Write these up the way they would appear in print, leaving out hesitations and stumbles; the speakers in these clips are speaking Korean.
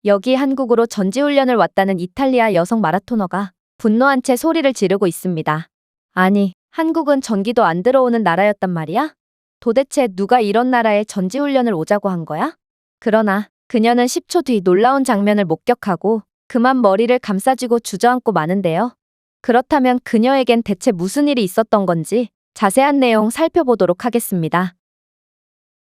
여기 한국으로 전지훈련을 왔다는 이탈리아 여성 마라토너가 분노한 채 소리를 지르고 있습니다. 아니, 한국은 전기도 안 들어오는 나라였단 말이야? 도대체 누가 이런 나라에 전지훈련을 오자고 한 거야? 그러나 그녀는 10초 뒤 놀라운 장면을 목격하고 그만 머리를 감싸쥐고 주저앉고 마는데요. 그렇다면 그녀에겐 대체 무슨 일이 있었던 건지 자세한 내용 살펴보도록 하겠습니다.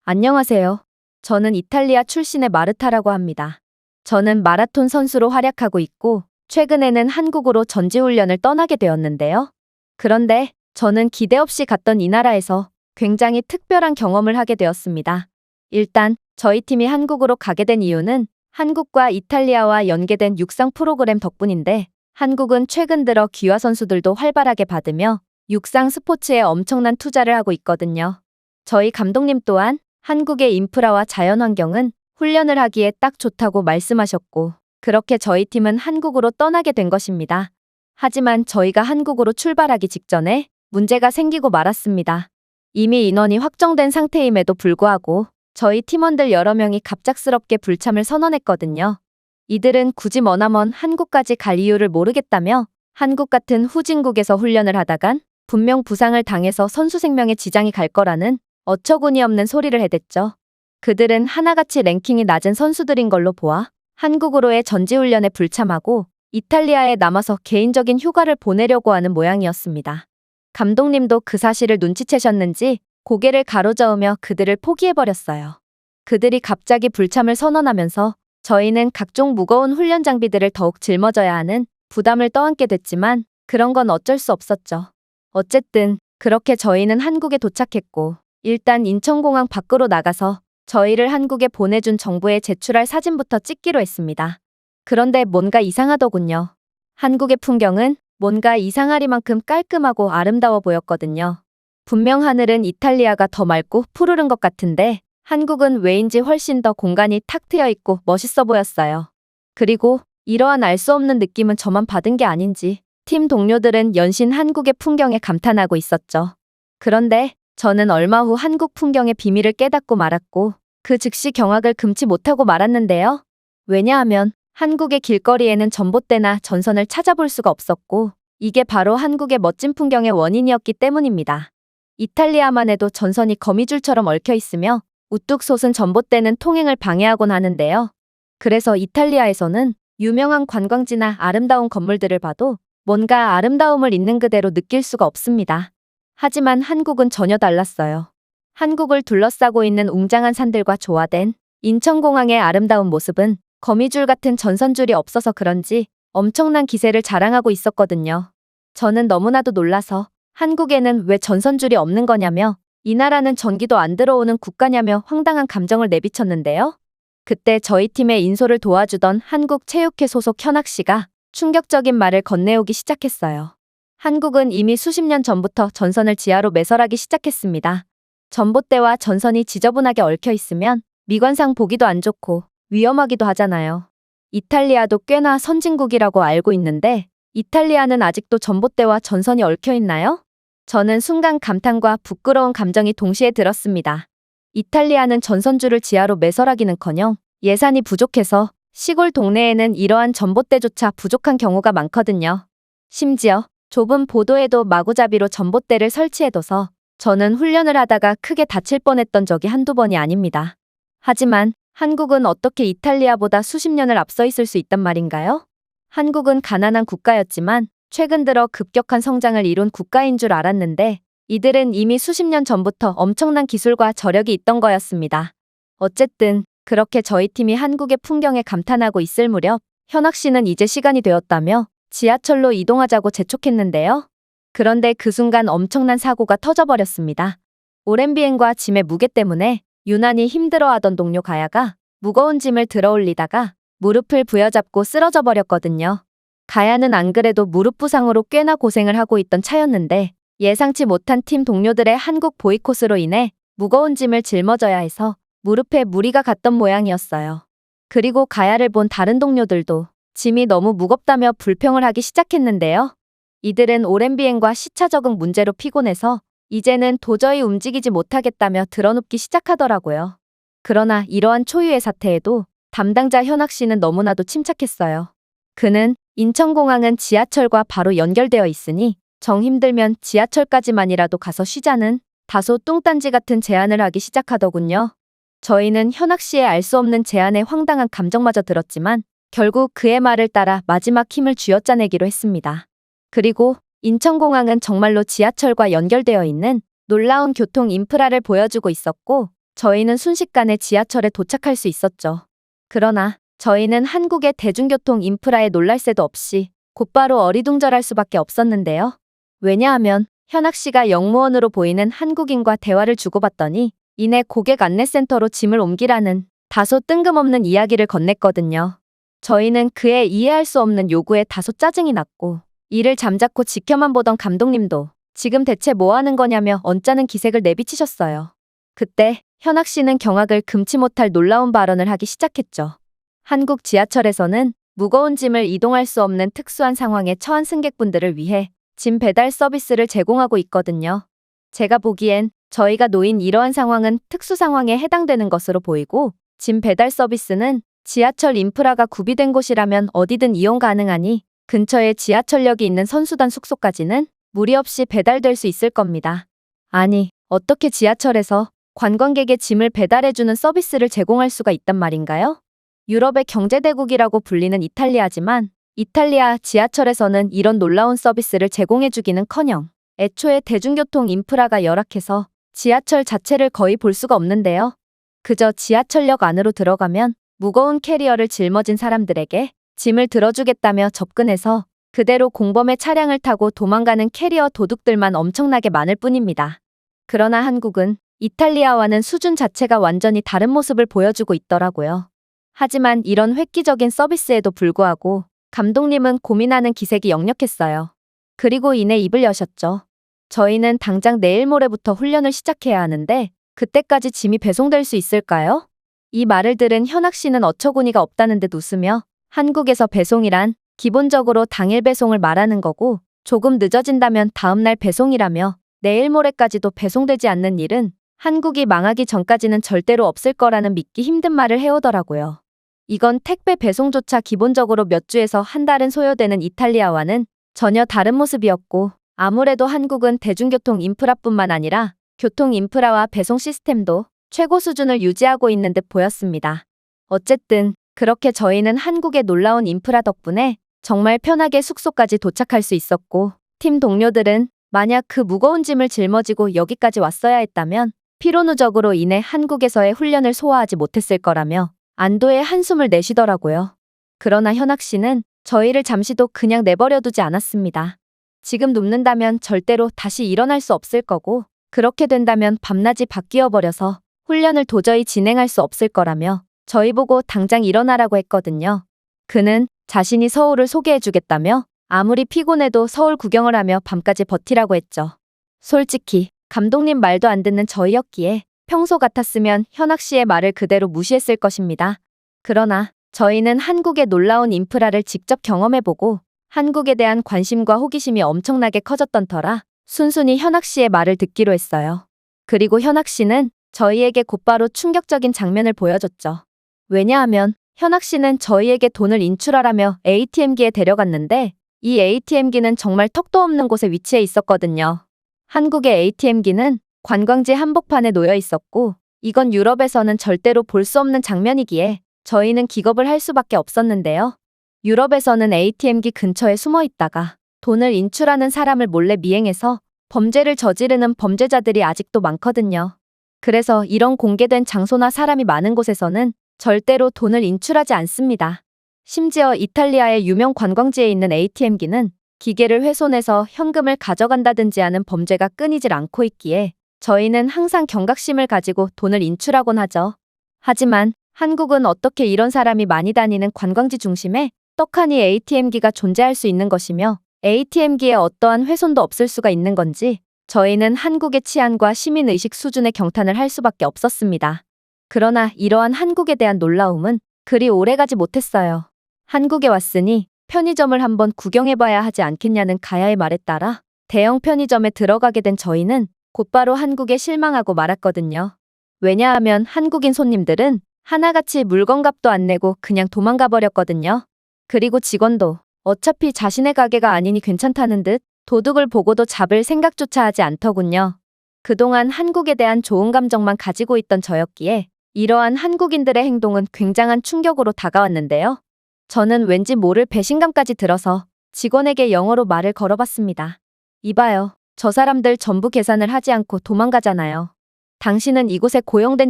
안녕하세요. 저는 이탈리아 출신의 마르타라고 합니다. 저는 마라톤 선수로 활약하고 있고 최근에는 한국으로 전지훈련을 떠나게 되었는데요. 그런데 저는 기대 없이 갔던 이 나라에서 굉장히 특별한 경험을 하게 되었습니다. 일단 저희 팀이 한국으로 가게 된 이유는 한국과 이탈리아와 연계된 육상 프로그램 덕분인데 한국은 최근 들어 기화 선수들도 활발하게 받으며 육상 스포츠에 엄청난 투자를 하고 있거든요. 저희 감독님 또한 한국의 인프라와 자연환경은 훈련을 하기에 딱 좋다고 말씀하셨고 그렇게 저희 팀은 한국으로 떠나게 된 것입니다. 하지만 저희가 한국으로 출발하기 직전에 문제가 생기고 말았습니다. 이미 인원이 확정된 상태임에도 불구하고 저희 팀원들 여러 명이 갑작스럽게 불참을 선언했거든요. 이들은 굳이 머나먼 한국까지 갈 이유를 모르겠다며 한국 같은 후진국에서 훈련을 하다간 분명 부상을 당해서 선수 생명에 지장이 갈 거라는 어처구니 없는 소리를 해댔죠. 그들은 하나같이 랭킹이 낮은 선수들인 걸로 보아 한국으로의 전지훈련에 불참하고 이탈리아에 남아서 개인적인 휴가를 보내려고 하는 모양이었습니다. 감독님도 그 사실을 눈치채셨는지 고개를 가로저으며 그들을 포기해버렸어요. 그들이 갑자기 불참을 선언하면서 저희는 각종 무거운 훈련 장비들을 더욱 짊어져야 하는 부담을 떠안게 됐지만 그런 건 어쩔 수 없었죠. 어쨌든 그렇게 저희는 한국에 도착했고 일단 인천공항 밖으로 나가서 저희를 한국에 보내준 정부에 제출할 사진부터 찍기로 했습니다. 그런데 뭔가 이상하더군요. 한국의 풍경은 뭔가 이상하리만큼 깔끔하고 아름다워 보였거든요. 분명 하늘은 이탈리아가 더 맑고 푸르른 것 같은데 한국은 왜인지 훨씬 더 공간이 탁 트여 있고 멋있어 보였어요. 그리고 이러한 알 수 없는 느낌은 저만 받은 게 아닌지 팀 동료들은 연신 한국의 풍경에 감탄하고 있었죠. 그런데 저는 얼마 후 한국 풍경의 비밀을 깨닫고 말았고 그 즉시 경악을 금치 못하고 말았는데요. 왜냐하면 한국의 길거리에는 전봇대나 전선을 찾아볼 수가 없었고 이게 바로 한국의 멋진 풍경의 원인이었기 때문입니다. 이탈리아만 해도 전선이 거미줄처럼 얽혀 있으며 우뚝 솟은 전봇대는 통행을 방해하곤 하는데요. 그래서 이탈리아에서는 유명한 관광지나 아름다운 건물들을 봐도 뭔가 아름다움을 있는 그대로 느낄 수가 없습니다. 하지만 한국은 전혀 달랐어요. 한국을 둘러싸고 있는 웅장한 산들과 조화된 인천공항의 아름다운 모습은 거미줄 같은 전선줄이 없어서 그런지 엄청난 기세를 자랑하고 있었거든요. 저는 너무나도 놀라서 한국에는 왜 전선줄이 없는 거냐며 이 나라는 전기도 안 들어오는 국가냐며 황당한 감정을 내비쳤는데요. 그때 저희 팀의 인솔을 도와주던 한국체육회 소속 현학 씨가 충격적인 말을 건네오기 시작했어요. 한국은 이미 수십 년 전부터 전선을 지하로 매설하기 시작했습니다. 전봇대와 전선이 지저분하게 얽혀 있으면 미관상 보기도 안 좋고 위험하기도 하잖아요. 이탈리아도 꽤나 선진국이라고 알고 있는데 이탈리아는 아직도 전봇대와 전선이 얽혀 있나요? 저는 순간 감탄과 부끄러운 감정이 동시에 들었습니다. 이탈리아는 전선줄을 지하로 매설하기는커녕 예산이 부족해서 시골 동네에는 이러한 전봇대조차 부족한 경우가 많거든요. 심지어 좁은 보도에도 마구잡이로 전봇대를 설치해둬서 저는 훈련을 하다가 크게 다칠 뻔했던 적이 한두 번이 아닙니다. 하지만 한국은 어떻게 이탈리아보다 수십 년을 앞서 있을 수 있단 말인가요? 한국은 가난한 국가였지만 최근 들어 급격한 성장을 이룬 국가인 줄 알았는데 이들은 이미 수십 년 전부터 엄청난 기술과 저력이 있던 거였습니다. 어쨌든 그렇게 저희 팀이 한국의 풍경에 감탄하고 있을 무렵 현학 씨는 이제 시간이 되었다며 지하철로 이동하자고 재촉했는데요. 그런데 그 순간 엄청난 사고가 터져버렸습니다. 오랜 비행과 짐의 무게 때문에 유난히 힘들어하던 동료 가야가 무거운 짐을 들어올리다가 무릎을 부여잡고 쓰러져 버렸거든요. 가야는 안 그래도 무릎 부상으로 꽤나 고생을 하고 있던 차였는데 예상치 못한 팀 동료들의 한국 보이콧으로 인해 무거운 짐을 짊어져야 해서 무릎에 무리가 갔던 모양이었어요. 그리고 가야를 본 다른 동료들도 짐이 너무 무겁다며 불평을 하기 시작했는데요. 이들은 오랜 비행과 시차 적응 문제로 피곤해서 이제는 도저히 움직이지 못하겠다며 드러눕기 시작하더라고요. 그러나 이러한 초유의 사태에도 담당자 현학 씨는 너무나도 침착했어요. 그는 인천공항은 지하철과 바로 연결되어 있으니 정 힘들면 지하철까지만이라도 가서 쉬자는 다소 뚱딴지 같은 제안을 하기 시작하더군요. 저희는 현학 씨의 알 수 없는 제안에 황당한 감정마저 들었지만 결국 그의 말을 따라 마지막 힘을 쥐어짜내기로 했습니다. 그리고 인천공항은 정말로 지하철과 연결되어 있는 놀라운 교통 인프라를 보여주고 있었고 저희는 순식간에 지하철에 도착할 수 있었죠. 그러나 저희는 한국의 대중교통 인프라에 놀랄 새도 없이 곧바로 어리둥절할 수밖에 없었는데요. 왜냐하면 현학 씨가 영무원으로 보이는 한국인과 대화를 주고받더니 이내 고객 안내센터로 짐을 옮기라는 다소 뜬금없는 이야기를 건넸거든요. 저희는 그의 이해할 수 없는 요구에 다소 짜증이 났고 이를 잠자코 지켜만 보던 감독님도 지금 대체 뭐 하는 거냐며 언짢은 기색을 내비치셨어요. 그때 현학 씨는 경악을 금치 못할 놀라운 발언을 하기 시작했죠. 한국 지하철에서는 무거운 짐을 이동할 수 없는 특수한 상황에 처한 승객분들을 위해 짐 배달 서비스를 제공하고 있거든요. 제가 보기엔 저희가 놓인 이러한 상황은 특수 상황에 해당되는 것으로 보이고 짐 배달 서비스는 지하철 인프라가 구비된 곳이라면 어디든 이용 가능하니 근처에 지하철역이 있는 선수단 숙소까지는 무리 없이 배달될 수 있을 겁니다. 아니, 어떻게 지하철에서 관광객의 짐을 배달해주는 서비스를 제공할 수가 있단 말인가요? 유럽의 경제대국이라고 불리는 이탈리아지만 이탈리아 지하철에서는 이런 놀라운 서비스를 제공해주기는커녕 애초에 대중교통 인프라가 열악해서 지하철 자체를 거의 볼 수가 없는데요. 그저 지하철역 안으로 들어가면 무거운 캐리어를 짊어진 사람들에게 짐을 들어주겠다며 접근해서 그대로 공범의 차량을 타고 도망가는 캐리어 도둑들만 엄청나게 많을 뿐입니다. 그러나 한국은 이탈리아와는 수준 자체가 완전히 다른 모습을 보여주고 있더라고요. 하지만 이런 획기적인 서비스에도 불구하고 감독님은 고민하는 기색이 역력했어요. 그리고 이내 입을 여셨죠. 저희는 당장 내일 모레부터 훈련을 시작해야 하는데 그때까지 짐이 배송될 수 있을까요? 이 말을 들은 현학 씨는 어처구니가 없다는 듯 웃으며 한국에서 배송이란 기본적으로 당일 배송을 말하는 거고 조금 늦어진다면 다음날 배송이라며 내일 모레까지도 배송되지 않는 일은 한국이 망하기 전까지는 절대로 없을 거라는 믿기 힘든 말을 해오더라고요. 이건 택배 배송조차 기본적으로 몇 주에서 한 달은 소요되는 이탈리아와는 전혀 다른 모습이었고 아무래도 한국은 대중교통 인프라뿐만 아니라 교통 인프라와 배송 시스템도 최고 수준을 유지하고 있는 듯 보였습니다. 어쨌든 그렇게 저희는 한국의 놀라운 인프라 덕분에 정말 편하게 숙소까지 도착할 수 있었고 팀 동료들은 만약 그 무거운 짐을 짊어지고 여기까지 왔어야 했다면 피로 누적으로 인해 한국에서의 훈련을 소화하지 못했을 거라며 안도의 한숨을 내쉬더라고요. 그러나 현학 씨는 저희를 잠시도 그냥 내버려두지 않았습니다. 지금 눕는다면 절대로 다시 일어날 수 없을 거고 그렇게 된다면 밤낮이 바뀌어 버려서 훈련을 도저히 진행할 수 없을 거라며 저희 보고 당장 일어나라고 했거든요. 그는 자신이 서울을 소개해주겠다며 아무리 피곤해도 서울 구경을 하며 밤까지 버티라고 했죠. 솔직히 감독님 말도 안 듣는 저희였기에 평소 같았으면 현학 씨의 말을 그대로 무시했을 것입니다. 그러나 저희는 한국의 놀라운 인프라를 직접 경험해보고 한국에 대한 관심과 호기심이 엄청나게 커졌던 터라 순순히 현학 씨의 말을 듣기로 했어요. 그리고 현학 씨는 저희에게 곧바로 충격적인 장면을 보여줬죠. 왜냐하면 현학 씨는 저희에게 돈을 인출하라며 ATM기에 데려갔는데 이 ATM기는 정말 턱도 없는 곳에 위치해 있었거든요. 한국의 ATM기는 관광지 한복판에 놓여 있었고 이건 유럽에서는 절대로 볼 수 없는 장면이기에 저희는 기겁을 할 수밖에 없었는데요. 유럽에서는 ATM기 근처에 숨어 있다가 돈을 인출하는 사람을 몰래 미행해서 범죄를 저지르는 범죄자들이 아직도 많거든요. 그래서 이런 공개된 장소나 사람이 많은 곳에서는 절대로 돈을 인출하지 않습니다. 심지어 이탈리아의 유명 관광지에 있는 ATM기는 기계를 훼손해서 현금을 가져간다든지 하는 범죄가 끊이질 않고 있기에 저희는 항상 경각심을 가지고 돈을 인출하곤 하죠. 하지만 한국은 어떻게 이런 사람이 많이 다니는 관광지 중심에 떡하니 ATM기가 존재할 수 있는 것이며 ATM기에 어떠한 훼손도 없을 수가 있는 건지 저희는 한국의 치안과 시민의식 수준의 경탄을 할 수밖에 없었습니다. 그러나 이러한 한국에 대한 놀라움은 그리 오래가지 못했어요. 한국에 왔으니 편의점을 한번 구경해봐야 하지 않겠냐는 가야의 말에 따라 대형 편의점에 들어가게 된 저희는 곧바로 한국에 실망하고 말았거든요. 왜냐하면 한국인 손님들은 하나같이 물건값도 안 내고 그냥 도망가 버렸거든요. 그리고 직원도 어차피 자신의 가게가 아니니 괜찮다는 듯 도둑을 보고도 잡을 생각조차 하지 않더군요. 그동안 한국에 대한 좋은 감정만 가지고 있던 저였기에 이러한 한국인들의 행동은 굉장한 충격으로 다가왔는데요. 저는 왠지 모를 배신감까지 들어서 직원에게 영어로 말을 걸어봤습니다. 이봐요. 저 사람들 전부 계산을 하지 않고 도망가잖아요. 당신은 이곳에 고용된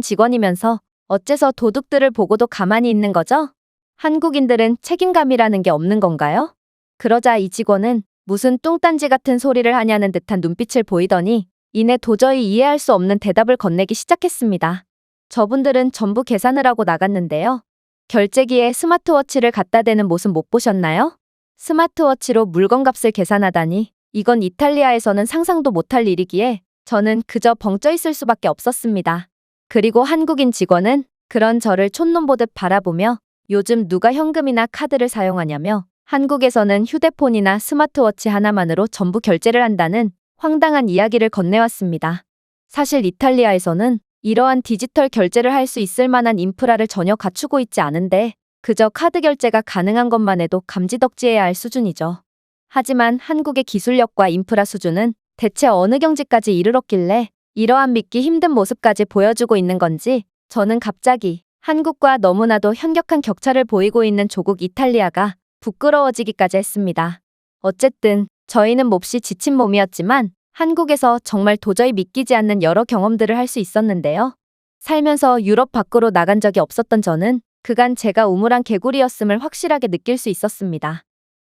직원이면서 어째서 도둑들을 보고도 가만히 있는 거죠? 한국인들은 책임감이라는 게 없는 건가요? 그러자 이 직원은 무슨 뚱딴지 같은 소리를 하냐는 듯한 눈빛을 보이더니 이내 도저히 이해할 수 없는 대답을 건네기 시작했습니다. 저분들은 전부 계산을 하고 나갔는데요. 결제기에 스마트워치를 갖다 대는 모습 못 보셨나요? 스마트워치로 물건값을 계산하다니 이건 이탈리아에서는 상상도 못할 일이기에 저는 그저 벙쪄 있을 수밖에 없었습니다. 그리고 한국인 직원은 그런 저를 촌놈 보듯 바라보며 요즘 누가 현금이나 카드를 사용하냐며 한국에서는 휴대폰이나 스마트워치 하나만으로 전부 결제를 한다는 황당한 이야기를 건네왔습니다. 사실 이탈리아에서는 이러한 디지털 결제를 할 수 있을 만한 인프라를 전혀 갖추고 있지 않은데 그저 카드 결제가 가능한 것만 해도 감지덕지해야 할 수준이죠. 하지만 한국의 기술력과 인프라 수준은 대체 어느 경지까지 이르렀길래 이러한 믿기 힘든 모습까지 보여주고 있는 건지 저는 갑자기 한국과 너무나도 현격한 격차를 보이고 있는 조국 이탈리아가 부끄러워지기까지 했습니다. 어쨌든 저희는 몹시 지친 몸이었지만 한국에서 정말 도저히 믿기지 않는 여러 경험들을 할 수 있었는데요. 살면서 유럽 밖으로 나간 적이 없었던 저는 그간 제가 우물한 개구리였음을 확실하게 느낄 수 있었습니다.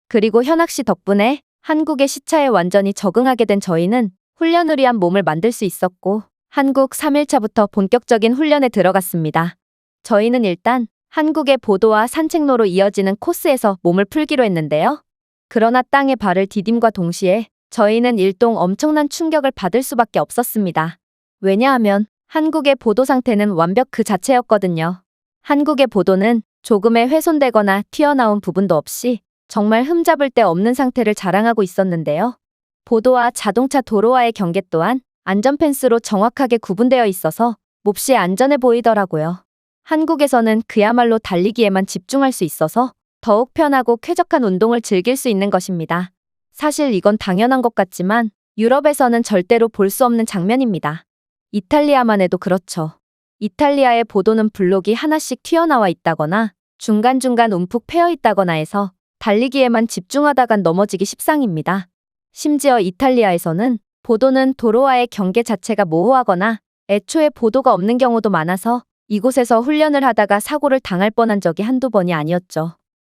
그리고 현학 씨 덕분에 한국의 시차에 완전히 적응하게 된 저희는 훈련을 위한 몸을 만들 수 있었고 한국 3일차부터 본격적인 훈련에 들어갔습니다. 저희는 일단 한국의 보도와 산책로로 이어지는 코스에서 몸을 풀기로 했는데요. 그러나 땅에 발을 디딤과 동시에 저희는 일동 엄청난 충격을 받을 수밖에 없었습니다. 왜냐하면 한국의 보도 상태는 완벽 그 자체였거든요. 한국의 보도는 조금의 훼손되거나 튀어나온 부분도 없이 정말 흠잡을 데 없는 상태를 자랑하고 있었는데요. 보도와 자동차 도로와의 경계 또한 안전펜스로 정확하게 구분되어 있어서 몹시 안전해 보이더라고요. 한국에서는 그야말로 달리기에만 집중할 수 있어서 더욱 편하고 쾌적한 운동을 즐길 수 있는 것입니다. 사실 이건 당연한 것 같지만 유럽에서는 절대로 볼 수 없는 장면입니다. 이탈리아만 해도 그렇죠. 이탈리아의 보도는 블록이 하나씩 튀어나와 있다거나 중간중간 움푹 패여 있다거나 해서 달리기에만 집중하다간 넘어지기 십상입니다. 심지어 이탈리아에서는 보도는 도로와의 경계 자체가 모호하거나 애초에 보도가 없는 경우도 많아서 이곳에서 훈련을 하다가 사고를 당할 뻔한 적이 한두 번이 아니었죠.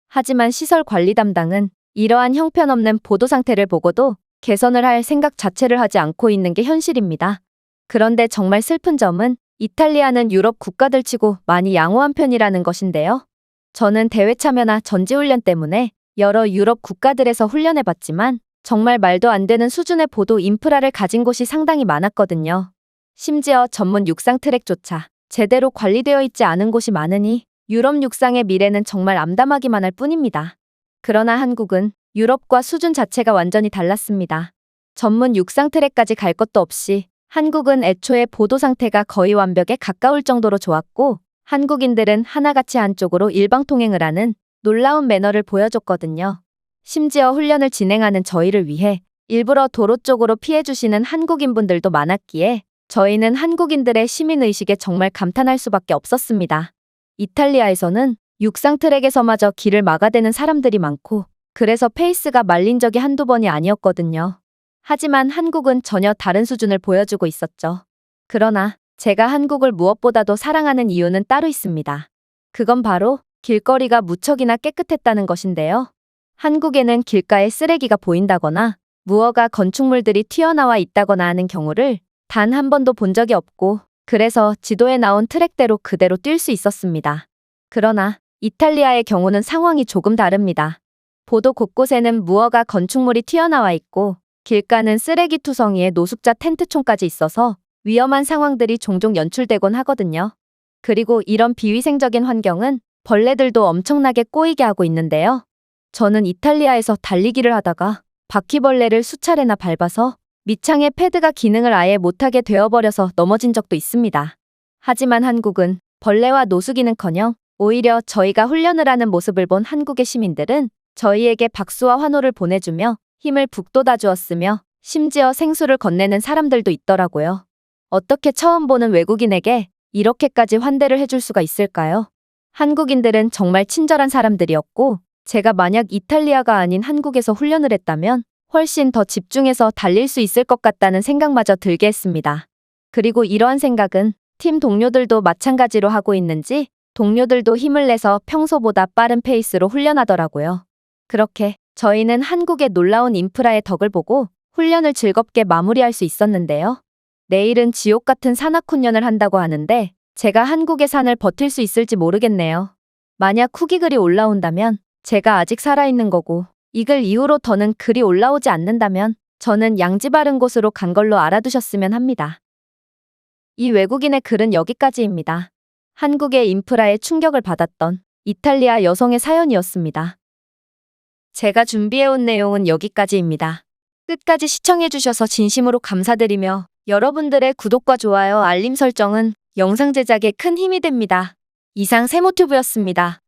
하지만 시설 관리 담당은 이러한 형편없는 보도 상태를 보고도 개선을 할 생각 자체를 하지 않고 있는 게 현실입니다. 그런데 정말 슬픈 점은 이탈리아는 유럽 국가들치고 많이 양호한 편이라는 것인데요. 저는 대회 참여나 전지훈련 때문에 여러 유럽 국가들에서 훈련해봤지만 정말 말도 안 되는 수준의 보도 인프라를 가진 곳이 상당히 많았거든요. 심지어 전문 육상 트랙조차 제대로 관리되어 있지 않은 곳이 많으니 유럽 육상의 미래는 정말 암담하기만 할 뿐입니다. 그러나 한국은 유럽과 수준 자체가 완전히 달랐습니다. 전문 육상 트랙까지 갈 것도 없이 한국은 애초에 보도 상태가 거의 완벽에 가까울 정도로 좋았고 한국인들은 하나같이 한쪽으로 일방통행을 하는 놀라운 매너를 보여줬거든요. 심지어 훈련을 진행하는 저희를 위해 일부러 도로 쪽으로 피해주시는 한국인분들도 많았기에 저희는 한국인들의 시민의식에 정말 감탄할 수밖에 없었습니다. 이탈리아에서는 육상 트랙에서마저 길을 막아대는 사람들이 많고 그래서 페이스가 말린 적이 한두 번이 아니었거든요. 하지만 한국은 전혀 다른 수준을 보여주고 있었죠. 그러나 제가 한국을 무엇보다도 사랑하는 이유는 따로 있습니다. 그건 바로 길거리가 무척이나 깨끗했다는 것인데요. 한국에는 길가에 쓰레기가 보인다거나 무허가 건축물들이 튀어나와 있다거나 하는 경우를 단 한 번도 본 적이 없고 그래서 지도에 나온 트랙대로 그대로 뛸 수 있었습니다. 그러나 이탈리아의 경우는 상황이 조금 다릅니다. 보도 곳곳에는 무허가 건축물이 튀어나와 있고 길가는 쓰레기 투성이에 노숙자 텐트촌까지 있어서 위험한 상황들이 종종 연출되곤 하거든요. 그리고 이런 비위생적인 환경은 벌레들도 엄청나게 꼬이게 하고 있는데요. 저는 이탈리아에서 달리기를 하다가 바퀴벌레를 수차례나 밟아서 밑창의 패드가 기능을 아예 못하게 되어버려서 넘어진 적도 있습니다. 하지만 한국은 벌레와 노숙이는커녕 오히려 저희가 훈련을 하는 모습을 본 한국의 시민들은 저희에게 박수와 환호를 보내주며 힘을 북돋아 주었으며 심지어 생수를 건네는 사람들도 있더라고요. 어떻게 처음 보는 외국인에게 이렇게까지 환대를 해줄 수가 있을까요? 한국인들은 정말 친절한 사람들이었고, 제가 만약 이탈리아가 아닌 한국에서 훈련을 했다면 훨씬 더 집중해서 달릴 수 있을 것 같다는 생각마저 들게 했습니다. 그리고 이러한 생각은 팀 동료들도 마찬가지로 하고 있는지 동료들도 힘을 내서 평소보다 빠른 페이스로 훈련하더라고요. 그렇게 저희는 한국의 놀라운 인프라의 덕을 보고 훈련을 즐겁게 마무리할 수 있었는데요. 내일은 지옥 같은 산악 훈련을 한다고 하는데 제가 한국의 산을 버틸 수 있을지 모르겠네요. 만약 후기 글이 올라온다면 제가 아직 살아있는 거고 이 글 이후로 더는 글이 올라오지 않는다면 저는 양지 바른 곳으로 간 걸로 알아두셨으면 합니다. 이 외국인의 글은 여기까지입니다. 한국의 인프라에 충격을 받았던 이탈리아 여성의 사연이었습니다. 제가 준비해온 내용은 여기까지입니다. 끝까지 시청해주셔서 진심으로 감사드리며 여러분들의 구독과 좋아요, 알림 설정은 영상 제작에 큰 힘이 됩니다. 이상 세모튜브였습니다.